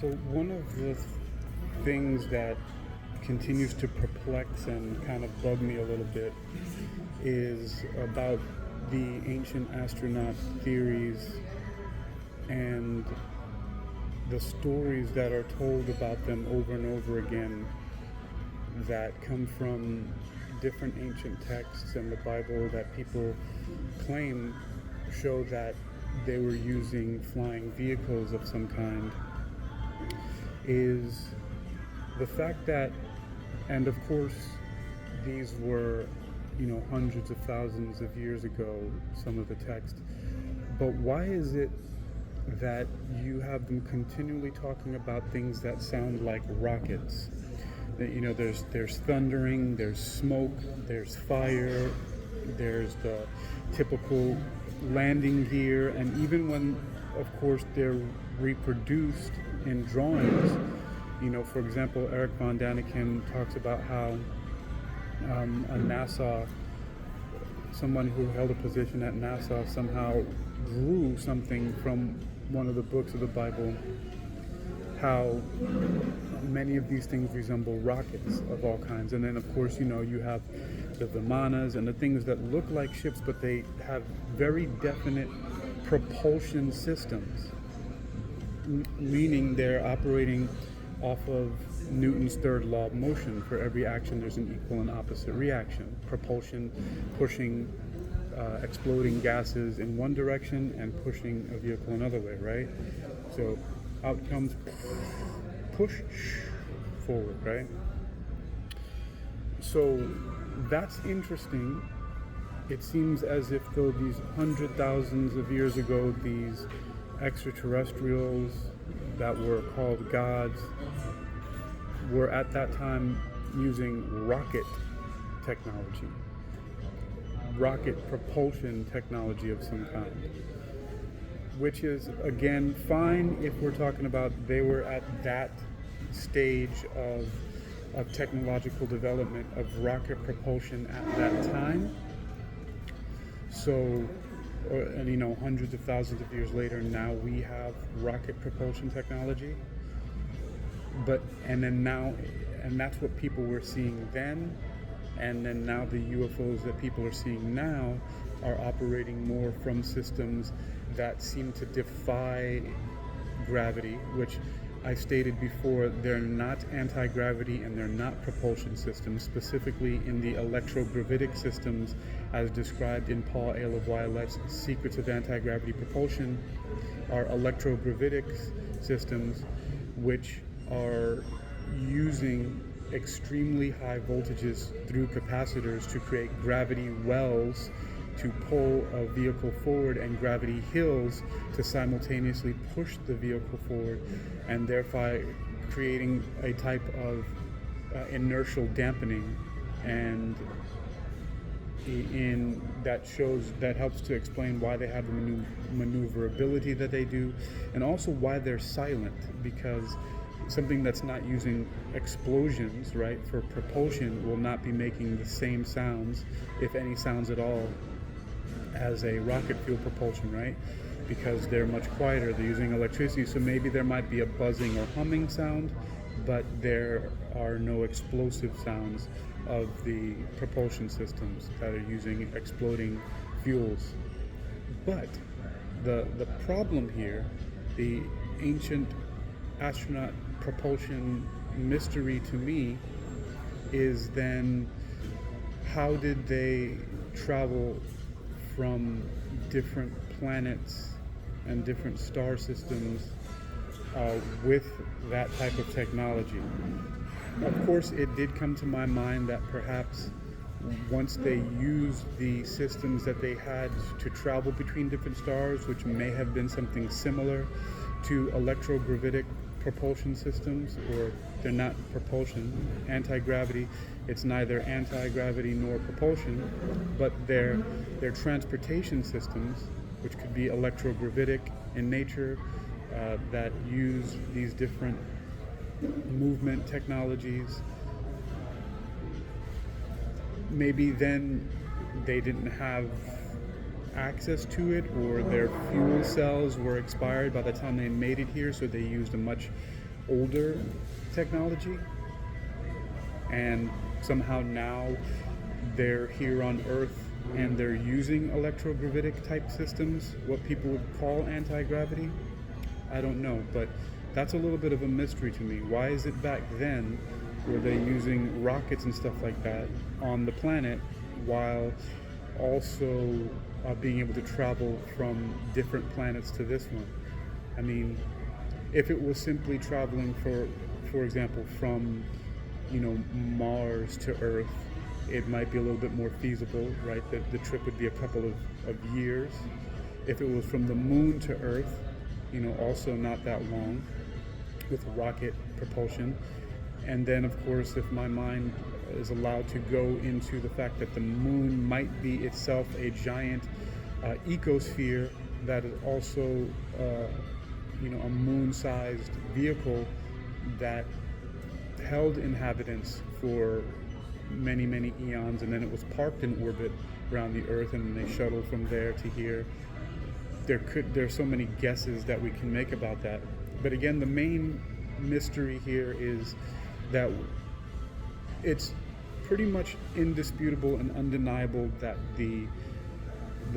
So one of the things that continues to perplex and kind of bug me a little bit is about the ancient astronaut theories and the stories that are told about them over and over again that come from different ancient texts and the Bible that people claim show that they were using flying vehicles of some kind, is the fact that, and of course these were, hundreds of thousands of years ago, some of the text, but why is it that you have them continually talking about things that sound like rockets? There's thundering, there's smoke, there's fire, there's the typical landing gear, and even when, of course, they're reproduced in drawings, for example, Eric von Daniken talks about how a NASA, someone who held a position at NASA somehow drew something from one of the books of the Bible, how many of these things resemble rockets of all kinds. And then, of course, you have the Vimanas and the things that look like ships, but they have very definite propulsion systems, meaning they're operating off of Newton's third law of motion. For every action, there's an equal and opposite reaction. Propulsion pushing exploding gases in one direction and pushing a vehicle another way, right? So out comes push forward, right? So that's interesting. It seems as if though these hundred thousands of years ago, these extraterrestrials that were called gods were at that time using rocket technology, rocket propulsion technology of some kind, which is, again, fine if we're talking about they were at that stage of technological development of rocket propulsion at that time. So, hundreds of thousands of years later, now we have rocket propulsion technology. And that's what people were seeing then, and then now the UFOs that people are seeing now are operating more from systems that seem to defy gravity, which I stated before, they're not anti-gravity and they're not propulsion systems, specifically in the electrogravitic systems as described in Paul A. LaViolette's Secrets of Anti-Gravity Propulsion, are electrogravitic systems which are using extremely high voltages through capacitors to create gravity wells to pull a vehicle forward, and gravity hills to simultaneously push the vehicle forward, and thereby creating a type of inertial dampening, and that helps to explain why they have the maneuverability that they do, and also why they're silent, because something that's not using explosions, right, for propulsion will not be making the same sounds, if any sounds at all, as a rocket fuel propulsion, right? Because they're much quieter, they're using electricity, so maybe there might be a buzzing or humming sound, but there are no explosive sounds of the propulsion systems that are using exploding fuels. But the problem here, the ancient astronaut propulsion mystery to me, is then how did they travel from different planets and different star systems with that type of technology? Of course, it did come to my mind that perhaps once they used the systems that they had to travel between different stars, which may have been something similar to electrogravitic propulsion systems, or they're not propulsion, anti-gravity, it's neither anti-gravity nor propulsion, but they're transportation systems, which could be electrogravitic in nature, that use these different movement technologies. Maybe then they didn't have access to it, or their fuel cells were expired by the time they made it here, so they used a much older technology, and somehow now they're here on Earth and they're using electrogravitic type systems, what people would call anti-gravity. I don't know, but that's a little bit of a mystery to me. Why is it back then were they using rockets and stuff like that on the planet while also being able to travel from different planets to this one? I mean, if it was simply traveling for example, from Mars to Earth, it might be a little bit more feasible, right? That the trip would be a couple of years. If it was from the moon to Earth, also not that long with rocket propulsion. And then, of course, if my mind is allowed to go into the fact that the moon might be itself a giant ecosphere that is also, a moon-sized vehicle that held inhabitants for many, many eons, and then it was parked in orbit around the Earth, and they shuttled from there to here. There's so many guesses that we can make about that. But again, the main mystery here is that it's pretty much indisputable and undeniable that the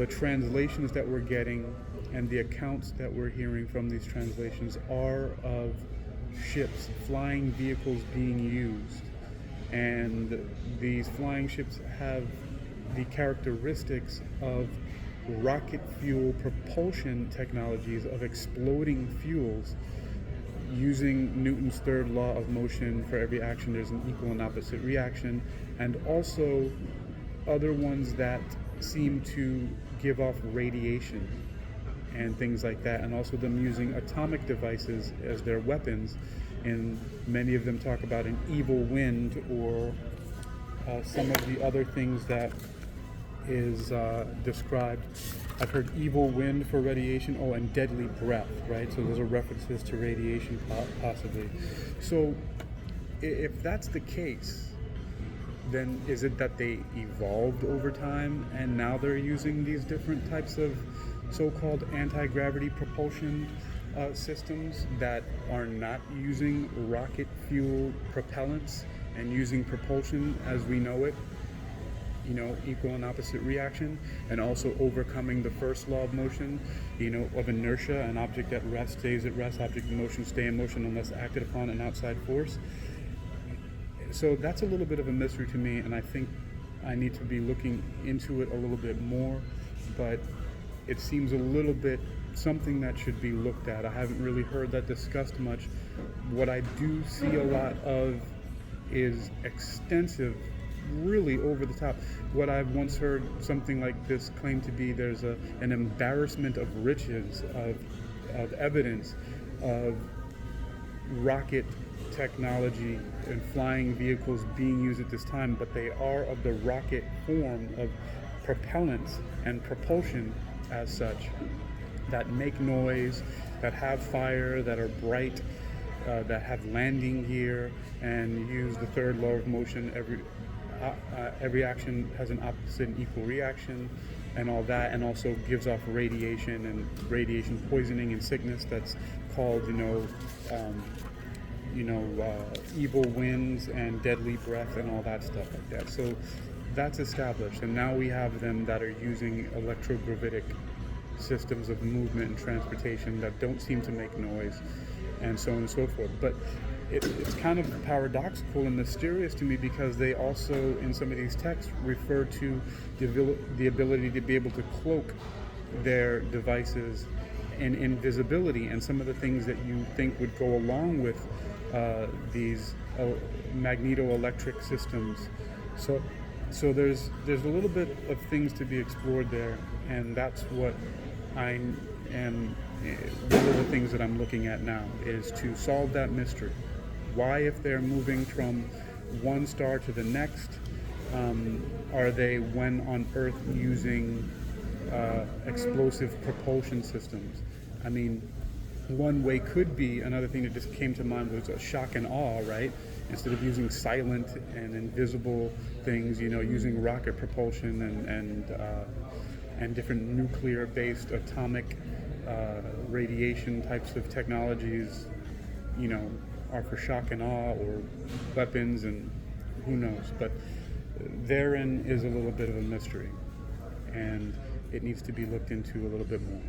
translations that we're getting and the accounts that we're hearing from these translations are of ships, flying vehicles being used. And these flying ships have the characteristics of rocket fuel propulsion technologies, of exploding fuels using Newton's third law of motion. For every action there's an equal and opposite reaction, and also other ones that seem to give off radiation and things like that, and also them using atomic devices as their weapons. And many of them talk about an evil wind, or some of the other things that is described. I've heard evil wind for radiation, and deadly breath, right? So those are references to radiation possibly. So if that's the case, then is it that they evolved over time and now they're using these different types of so-called anti-gravity propulsion systems that are not using rocket fuel propellants and using propulsion as we know it, equal and opposite reaction, and also overcoming the first law of motion, of inertia? An object at rest stays at rest, object in motion stay in motion unless acted upon an outside force. So that's a little bit of a mystery to me, and I think I need to be looking into it a little bit more, but it seems a little bit something that should be looked at. I haven't really heard that discussed much. What I do see a lot of is extensive, really over the top. What I've once heard something like this claimed to be there's an embarrassment of riches of evidence of rocket technology and flying vehicles being used at this time, but they are of the rocket form of propellants and propulsion as such, that make noise, that have fire, that are bright, that have landing gear and use the third law of motion. Every action has an opposite and equal reaction and all that, and also gives off radiation and radiation poisoning and sickness that's called evil winds and deadly breath and all that stuff like that. So that's established, and now we have them that are using electrogravitic systems of movement and transportation that don't seem to make noise, and so on and so forth. But it's kind of paradoxical and mysterious to me, because they also, in some of these texts, refer to the ability to be able to cloak their devices and invisibility, and some of the things that you think would go along with these magneto-electric systems. So there's a little bit of things to be explored there, and that's what I am. One of the things that I'm looking at now is to solve that mystery. Why, if they're moving from one star to the next, are they, when on Earth, using explosive propulsion systems? I mean, one way could be, another thing that just came to mind was a shock and awe, right? Instead of using silent and invisible things, using rocket propulsion and different nuclear-based atomic radiation types of technologies, are for shock and awe or weapons, and who knows. But therein is a little bit of a mystery, and it needs to be looked into a little bit more.